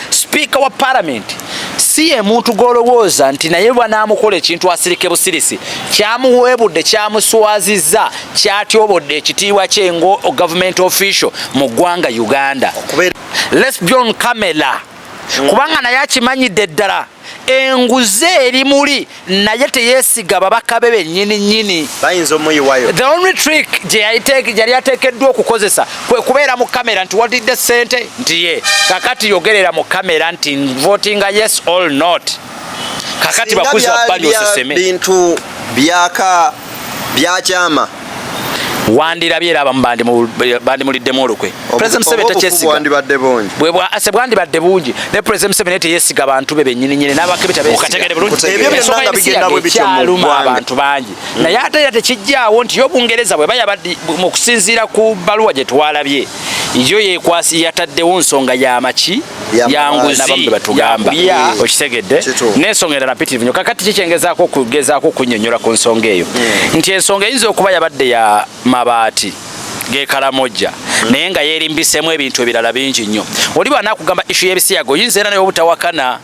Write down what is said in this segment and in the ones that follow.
speaker wa parliament si ye muntu golowooza nti naye banaamukola ekintu asirike busirisi kyamuweebudde kyamuswazizza kyatyobodde ekitiibwa kyengo government official mu ggwanga Uganda. Let's be on camera kubanga naye akimanyidde ddala enguze eri muli naye teyeesiga babaka be bennyini. The only trick gyali ateekeddwa okukozesa kwe kubeera mu kamera nti walidde ssente nti ye kakati yogerera mu kamera nti votinga yes or not. Kakati bakuza bali oseseme bintu byakyama wandirabye era bandi muliddemu olukwe. President Museveni tekyesiga bwandibadde bungi ne President Museveni teyesiga abantu be bennyini n'abakebe tabeesiga byonna bigenda bwe bityo mu abantu bangi naye ate era tekijjaawo nti y'Obungereza bwe baya mu kusinziira ku bbaluwa gye twalabye yo yekwasi yataddewo nsonga y'amaki yanguzi batugamba okitegedde n'ensonga endala mpitirivu nnyo kakati kikyengezaako kunnyonnyola ku nsonga eyo nti ensonga eyinza okuba yabadde ya mabaati g'ekalamojja naye nga yeerimbisemu ebintu ebirala bingi nnyo oli bw'anaakugamba ishu y'ebisiyaga oyinza era naye obutawakana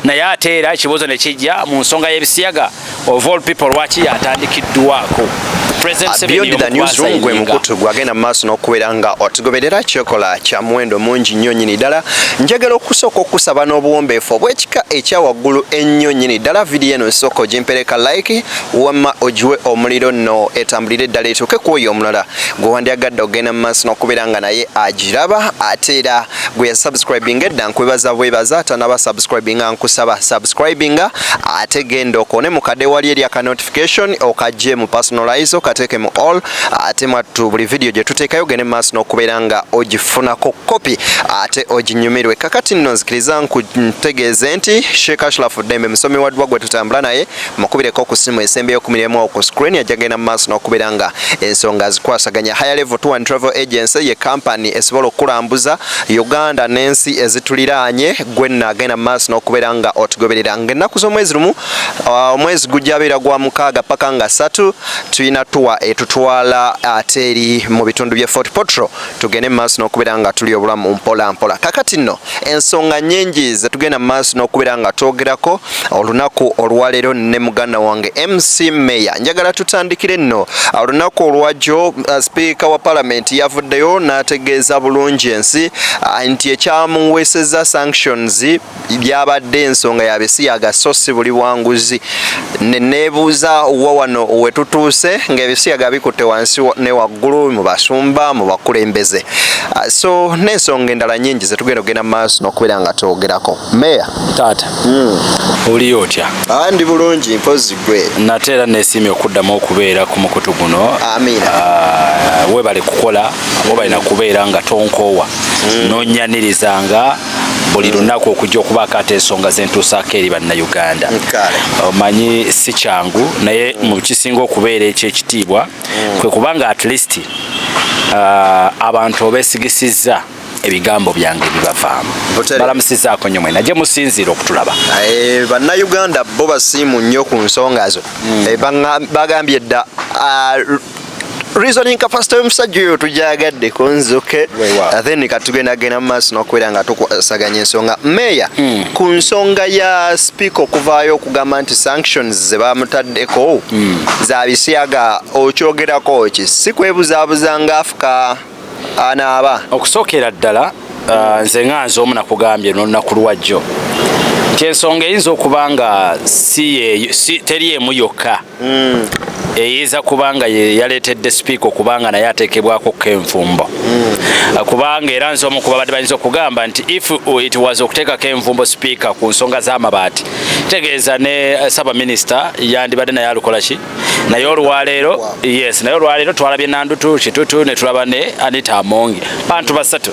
naye ate era ekibuuzo ne kijja mu nsonga y'ebisiyaga of all people lwaki yatandikiddwako. Beyond the newsroom gwe mukutu gwagenda maaso n'okubeera nga otugoberera kyokola kya muwendo mungi nnyo nnyini ddala njagala okusooka okusaba n'obuwombeefu obw'ekika ekya waggulu ennyo nnyini ddala vidiyo eno nsooka ogimpereka like wamma ogiwe omuliro nno etambulire ddala etuuke ku oyo omulala gwe wandyagadde ogenda maaso n'okubeera nga naye agiraba ate era gwe yasubscribinga edda nkwebaza bwebaza atanaba subscribinga nkusaba subscribinga ate genda okoone mu kadde wali eri aka notification okajje mu personalize okateke mu all ate mwattu buli video gye tuteekayo gende maaso n'okubeera nga ogifunako kopi ate oginyumirwe. Kakati nno nzikiriza nkutegeeze nti Sheikh Ashraf Dembe musomi waddwa gwe tutambula naye mukubireko ku ssimu esembeyo ku mirimu ku screen yajagenda maaso n'okubeera nga ensonga zikwasaganya. Higher Level Tour and Travel Agency ye company esobola okulambuza Uganda n'ensi ezituliraanye gwe nagenda maaso n'okubeera nga otugoberera ng'ennaku z'omwezi lumu omwezi gujja abeera gwa 6 paka nga 3 tuyina tuwa etutwala ate eri mu bitundu bya Fort Portal tugende maaso n'okubeera nga tuli obulamu mpola mpola. Kakati nno ensonga nnyingi zetugenda maaso n'okubeera nga twogerako olunaku olwaleero ne muganda wange MC Mayor njagala tutandikire nno olunaku olwajjo speaker wa parliament yavuddeyo n'ategeeza bulungi ensi nti ekyamuweeseza sanctions byabadde ensonga ya bisiyaga so si buli wanguzi nebuuza wa wano wetutuuse ng'ebisiyaga bikutte wansi ne waggulu mu basumba mu bakulembeze so n'ensonga endala nnyingi zetugenda ogenda maaso n'okubeera nga twogerako. Meya taata oli otya? Ndi bulungi mpozi gwe nate era neesiimye okuddamu okubeera ku mukutu guno. Amiina. Weebale kukola abo balina kubeera nga tonkoowa nonnyanyirizanga buli lunaku okujja okubaako ate ensonga zentuusaako eri bannayuganda. Omanyi si kyangu naye mu kisinga okubeera ekyekitiibwa kwe kubanga at least abantu obeesigisizza ebigambo byange bibavaamu balamusizaako nnyo mwena gye musinziira okutulaba. Bannayuganda bo basiimu nnyo ku nsonga zo bagambye dda reasoning capacity y'omusajja oyo tujagadde kunzuke then katugenda maaso n'okubeera nga tukwasaganya ensonga. Meya ku nsonga ya speaker okuvaayo okugamba nti sanctions ze bamutaddeko za bisiyaga okyogerako ki si kwebuzaabuza ng'afuka anaaba okusookera ddala nze nga nze omu nakugambye n'olunaku lwajjo nti ensonga eyinza okuba nga teri emu yokka eyinza kubanga yaleetedde speaker okubanga naye ateekebwako envumbo kubanga era nze omu ku babadde bayinza okugamba nti if it was okuteekako envumbo speaker ku nsonga z'amabaati tegeeza ne Ssaabaminisita yandibadde naye alukola ki naye olwaleero naye olwaleero twalabye Nandutu Kitutu ne tulaba ne Anita Amongi bantu basatu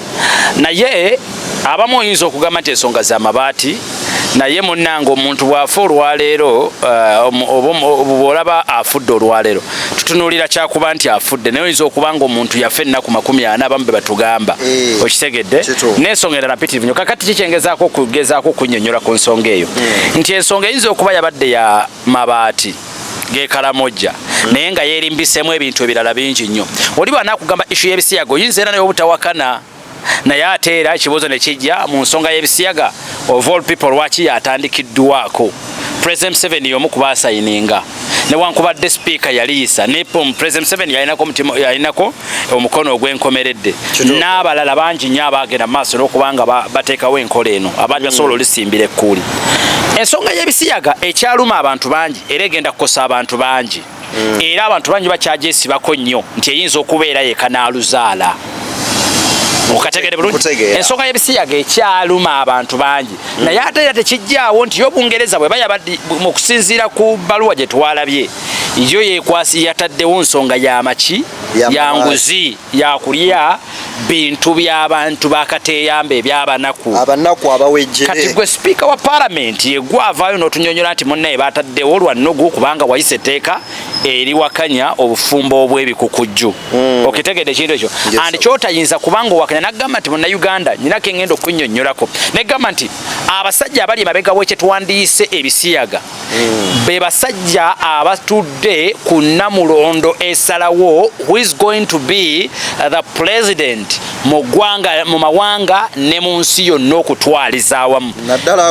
naye abamu oyinza okugamba nti ensonga z'amabaati naye munnange omuntu bw'afa olwaleero bw'olaba afudde olwaleero tutunuulira kyakuba nti afudde naye oyinza okuba nga omuntu yafa ennaku 40 abamu be batugamba okitegedde n'ensonga endala mpitirivu nnyo kakati kikyengezaako kunnyonnyola ku nsonga eyo nti ensonga eyinza okuba yabadde ya mabaati g'ekalamojja naye nga yeerimbisemu ebintu ebirala bingi nnyo oli bw'anaakugamba ishu y'ebisiyaga oyinza era naye obutawakana naye ate era ekibuuzo ne kijja mu nsonga y'ebisiyaga of all people lwaki yatandikiddwako. President Museveni y'omu ku baasayininga newankubadde speaker yaliisa ne President Museveni yalinako omukono ogw'enkomeredde n'abalala bangi nnyo abaagenda mu maaso n'okubanga bateekawo enkola eno abaali basobola olisimbira ekkuuli. Ensonga y'ebisiyaga ekyaluma abantu bangi era egenda kukosa abantu bangi era abantu bangi bakyagyesibako nnyo nti eyinza okubeera ye kanaaluzaala. Okategere bulungi ensonga y'ebisiyaga ekyaluma abantu bangi naye ate era tekijjaawo nti y'Obungereza bwe baya mu kusinziira ku bbaluwa gye twalabye yo yeekwasi yataddewo nsonga y'amaki ya nguzi yakulya bintu by'abantu bakateeyamba eby'abanaku abawejje. Kati gwe speaker wa parliament yegwavaayo n'otunyonyola nti munnaye bataddewo lwannogu kubanga wayise etteeka eriwakanya obufumbo obw'ebikukujju. Okitegedde ekintu ekyo andi kyotayinza kubanga owakanya n'agamba nti munnayuganda nyinako engendo okunnyonnyolako negamba nti abasajja abali emabega w'ekye tuwandiise ebisiyaga be basajja abatudde ku Namulondo esalawo who is going to be the president mu ggwanga mu mawanga ne mu nsi yonna okutwaliza awamu.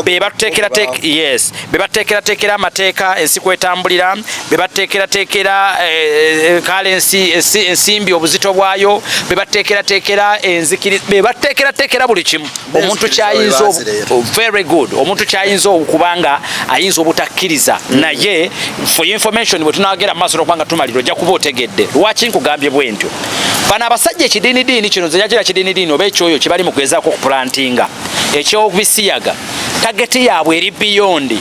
Be bateekerateekera amateeka ensi kwetambulira, be bateekerateekera ensimbi obuzito bwayo, be bateekerateekera enzikiri, be bateekerateekera buli kimu. Omuntu kyayinza very good omuntu kyayinza okubanga ayinza obutakkiriza naye for information bwe tunaagera mu maaso n'okubanga tumalira ojja kuba otegedde. Lwaki nkugambye bwe ntyo? Bano abasajja ekidiinidiini kino nze yagira kidiinidiini oba ekyoyo kibali mu kugezaako okuplantinga eky'obisiyaga tageti yaabwe eri beyond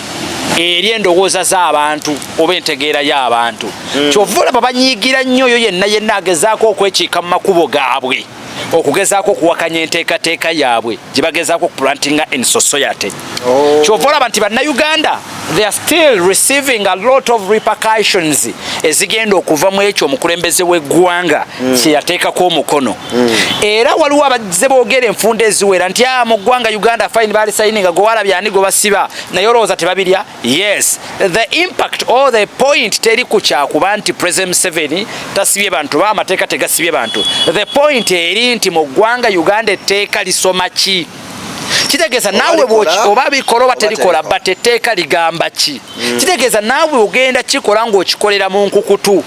eri endowooza z'abantu oba entegeera y'abantu. Kyova olaba banyiigira nnyo oyo yenna agezaako okwekiika mu makubo gaabwe okugezaako okuwakanya enteekateeka yaabwe gye bagezaako okuplantinga in society. Kyova olaba nti bannayuganda they are still receiving a lot of repercussions ezigenda okuva mu ekyo omukulembeze w'eggwanga kye yateekako omukono. Era waliwo abazze boogera enfunda eziwera nti mu ggwanga Uganda fine baali sayininga gwe walabye ani gwe basiba naye olowooza tebabirya. Yes, the impact or the point teri ku kyakuba nti President Museveni tasibye bantu ba amateeka tegasibye bantu. The point eri nti mu ggwanga Uganda etteeka lisoma ki? Kitegeeza naawe oba bikola oba terikola but etteeka ligamba ki? Kitegeeza naawe ogenda kikola ng'okikolera mu nkukutu.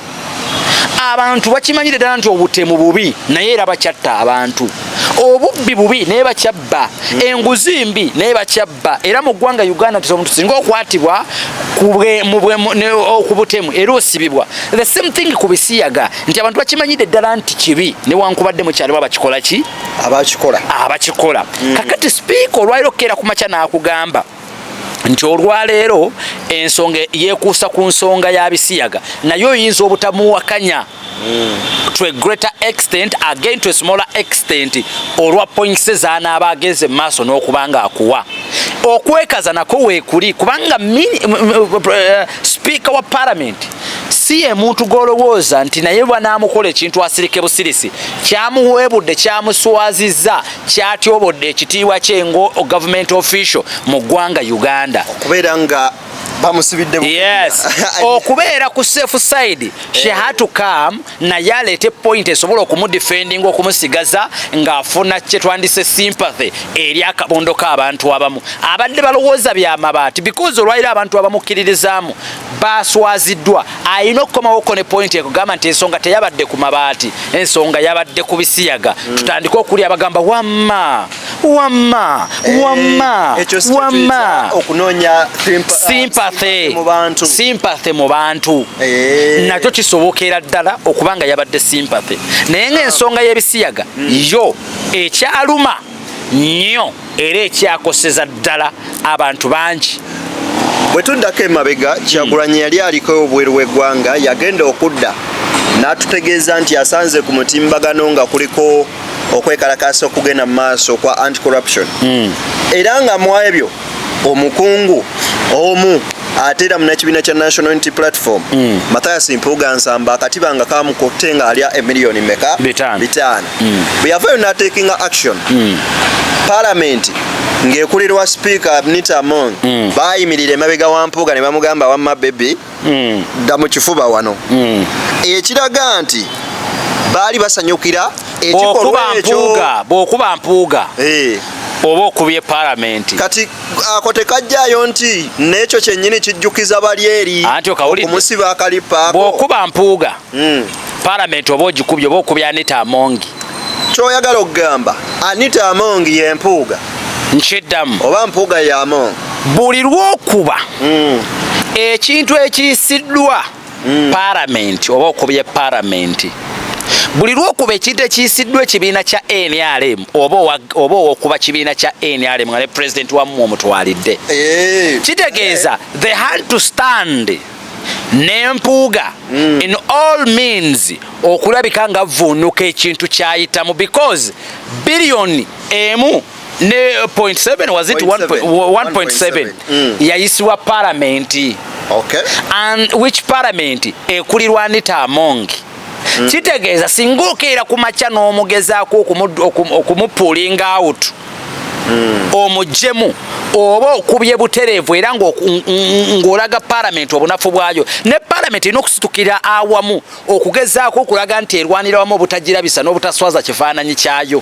Abantu bakimanyire ddala nti obutemu bubi naye era bakyatta abantu, obubbi bubi naye bakyabba, enguzi mbi naye bakyabba. Era mu ggwanga Uganda nti omuntu singa okwatibwa ku butemu era osibibwa. The same thing ku bisiyaga nti abantu bakimanyire ddala nti kibi newankubadde mu kyalo abakikola ki? Abakikola. Kakati speaker olwaliro kera ku makya n'akugamba nti olwaleero ensonga yeekuusa ku nsonga ya bisiyaga naye oyinza obutamuwakanya to a greater extent again to a smaller extent olwa points z'anaaba ageze mu maaso n'okubanga akuwa. Okwekaza nako weekuli kubanga speaker wa parliament si ye muntu gw'olowooza nti naye bwanaamukola ekintu asirike busirisi kyamuweebudde kyamuswazizza kyatyobodde ekitiibwa kye ngo government official mu ggwanga Uganda okubeera nga bamusibidde. Yes. Okubeera ku safe side she had to come naye aleete point esobola okumudefendinga okumusigaza ng'afuna kye twandise sympathy eri akabondo k'abantu abamu abadde balowooza byamabaati because olwaliro abantu abamukkiririzaamu baswaziddwa. Ayina okukomawoko ne point ekugamba nti ensonga teyabadde ku mabaati, ensonga yabadde ku bisiyaga. Tutandike okuli abagamba wamma okunoonya sympathy mu bantu nakyo kisobokera ddala okubanga yabadde sympathy. Naye ng'ensonga y'ebisiyaga yo ekyaluma nnyo era ekyakoseza ddala abantu bangi. Bwe tuddako emabega Kyagulanyi yali aliko obweru w'eggwanga yagenda okudda n'atutegeeza nti asanze ku mutimbagano nga kuliko okwekalakaasa okugenda mu maaso kwa anti-corruption. Era nga mu ebyo omukungu omu ate era munnakibiina kya National Unity Platform Mathias Mpuuga Nsamba akatiba nga kamukotte nga alya emiliyoni meka? 5. Bwe yavaayo n'atekinga action Parliament ng'ekulirwa Speaker Abinita Among baayimirira emabega wa Mpuuga ne bamugamba wamma baby dda mu kifuba wano. Ekiraga nti baali basanyukira bw'okuba mpuuga oba okubye palamenti kati ako tekajjaayo nti n'ekyo kyennyini kijjukiza bali eri okumusiba akalipaako bw'okuba mpuuga palamenti oba ogikubye oba okubya Anita Amongi kyoyagala okugamba Anita Amongi y'empuuga nkiddamu oba mpuuga ya Amongi buli lw'okuba ekintu ekiyisiddwa palamenti oba okubye palamenti buli lw'okuba ekintu ekiyisiddwa ekibiina kya NRM oba okuba kibiina kya NRM nga ne pulezidenti wammwe omutwalidde kitegeeza they had to stand n'empuuga in all means okulabika nga vvuunuka ekintu kyayitamu because billion emu ne 0.7 was it 1.7 yayisibwa palamenti and which parliament ekulirwa Anita Amongi kitegeeza singa okeera ku makya n'omugezaako okumupulinga out omuggyemu oba okubye butereevu era ng'olaga palamenti obunafu bwayo ne palamenti erina okusitukira awamu okugezaako okulaga nti erwanira wamu obutagirabisa n'obutaswaza kifaananyi kyayo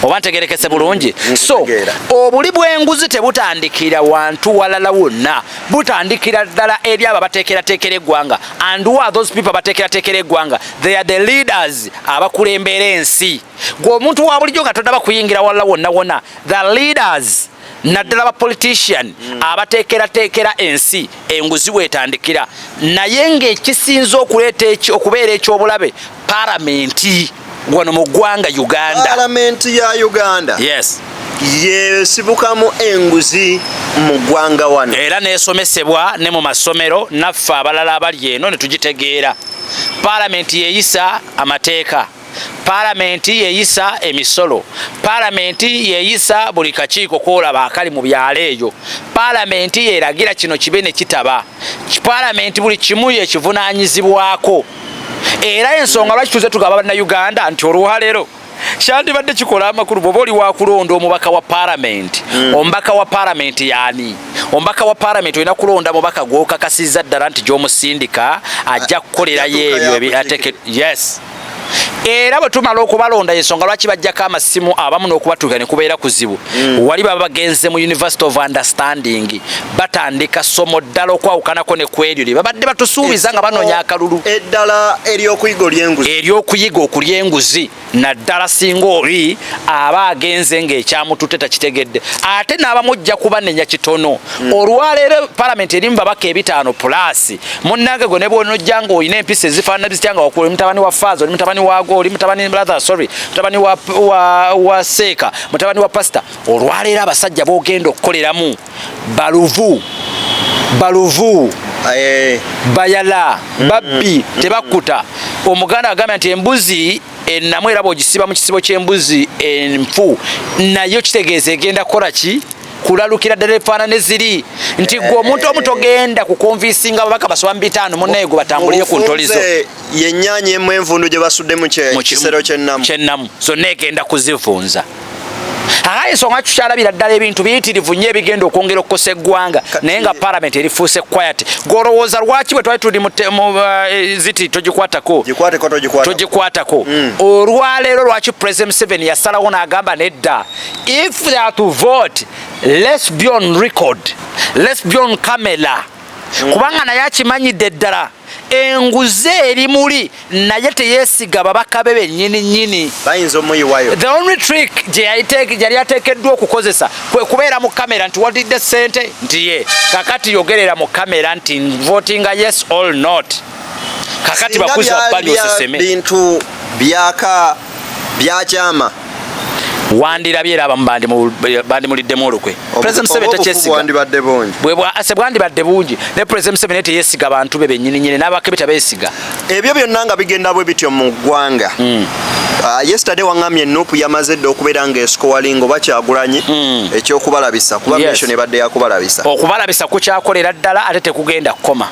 oba ntegerekese bulungi so obuli bw'enguzi tebutandikira wantu walala wonna butandikira ddala eri abo abateekerateekera eggwanga and who are those people abateekerateekera eggwanga they are the leaders abakulembera ensi gwe omuntu wa bulijjo nga todaba kuyingira walala wonna wonna the leaders naddala ba politician abateekerateekera ensi enguzi weetandikira naye ng'ekisinza okubeera ekyobulabe palamenti wano mu ggwanga Uganda palamenti ya Uganda yes yesibukamu enguzi mu ggwanga wano era neesomesebwa ne mu masomero naffe abalala abali eno ne tugitegeera palamenti yeeyisa amateeka palamenti yeeyisa emisolo palamenti yeeyisa buli kakiiko koolaba akali mu byalo eyo palamenti yeeragira kino kibe ne kitaba palamenti buli kimu yekivunaanyizibwako era ensonga lwaki tuze tugaba bannayuganda nti olwaleero kyandibadde kikola amakulu bw'oba oli wakulonda omubaka wa palamenti omubaka wa palamenti yaani omubaka wa palamenti olina kulonda mubaka gw'okakasizza ddala nti gy'omusindika ajja kukolerayo ebyo yes era bwe tumala okubalonda ensonga lwaki bajjako amasimu abamu n'okubatuuka ne kubeera kuzibu wali baba bagenze mu University of Understanding batandika somo ddala okwawukanako ne kw'eryo lye babadde batusuubiza nga banoonya akalulu eddala ery'okuyiga okulya enguzi naddala singa oli aba agenze ng'ekyamututte takitegedde ate n'abamujja kubanenya kitono olwaleero palamenti erimu babaka 5 plus munnange gwe ne bw'onojja ng'olina empisa ezifaanana bizitya nga wakuli mutabani wa Faazo oli mutabani wago oli mutabani mutabani wa Seeka mutabani wa Pastor olwaleero abasajja b'ogenda okukoleramu baluvu bayala babbi tebakkuta omuganda agambye nti embuzi ennamu era bw'ogisiba mu kisibo ky'embuzi enfu nayo kitegeeza egenda kukola ki kulalukira ddala efaanane ziri nti gwe omuntu omu togenda kukonvinsinga ababaka basoba mu 5 munnaye gwe batambulire ku ntolizo yennyanya emu envundu gye basudde mu kisero ky'ennamu zonna egenda kuzivunza ensonga tukyalabira ddala ebintu biyitirivu nnyo ebigenda okwongera okukosa eggwanga naye nga palamenti erifuuse quiet gw'olowooza lwaki bwe twali tuli ziti togikwatako olwaleero lwaki President Museveni yasalawo n'agamba nedda if they are to vote let's be on record let's be on camera kubanga naye akimanyidde ddala enguzi eri muli naye teyeesiga babaka be bennyini bayinza omuyiwayo the only trick gyali ateekeddwa okukozesa kwe kubeera mu kamera nti walidde ssente nti ye kakati yogerera mu kamera nti votinga yes or not kakati bakuza bali oseseme bintu byakyama wandirabye era abamu bandimuliddemu olukwe President Museveni tekyesiga bwandibadde bungi ne President Museveni teyeesiga bantu be bennyininyini n'abakebe tabeesiga ebyo byonna nga bigenda bwe bityo mu ggwanga yesterday waŋŋamye Nuupu yamaze dda okubeera ng'esikowalinga oba Kyagulanyi ekyokubalabisa kuba mission ebadde yakubalabisa okubalabisa kukyakolera ddala ate tekugenda kukoma